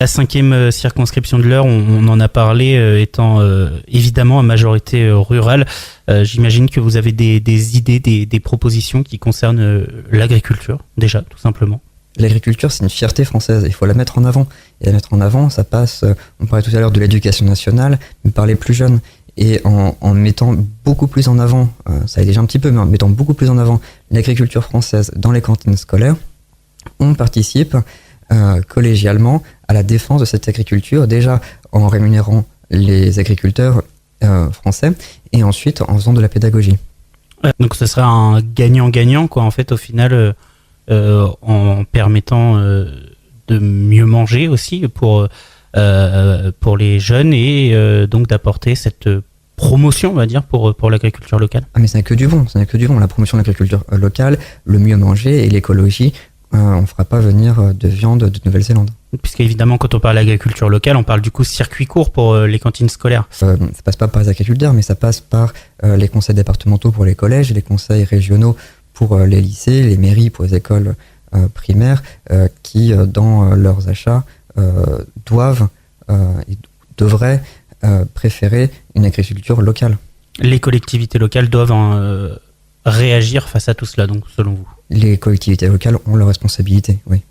La 5e circonscription de l'Eure, on en a parlé, étant évidemment à majorité rurale. J'imagine que vous avez des idées, des propositions qui concernent l'agriculture, déjà, tout simplement. L'agriculture, c'est une fierté française, il faut la mettre en avant. Et la mettre en avant, ça passe, on parlait tout à l'heure de l'éducation nationale, mais par les plus jeunes. Et en mettant beaucoup plus en avant, ça a déjà un petit peu, mais en mettant beaucoup plus en avant l'agriculture française dans les cantines scolaires, on participe collégialement à la défense de cette agriculture, déjà en rémunérant les agriculteurs français et ensuite en faisant de la pédagogie. Donc ce serait un gagnant-gagnant, quoi, en fait, au final, en permettant de mieux manger aussi pour les jeunes et donc d'apporter cette promotion, on va dire, pour l'agriculture locale. Ah mais ça n'est que du bon, la promotion de l'agriculture locale, le mieux manger et l'écologie. On ne fera pas venir de viande de Nouvelle-Zélande. Puisqu'évidemment, quand on parle d'agriculture locale, on parle du coup circuit court pour les cantines scolaires. Ça passe pas par les agriculteurs, mais ça passe par les conseils départementaux pour les collèges, les conseils régionaux pour les lycées, les mairies pour les écoles primaires, qui, dans leurs achats, devraient préférer une agriculture locale. Les collectivités locales doivent réagir face à tout cela, donc, selon vous? Les collectivités locales ont leurs responsabilités, oui.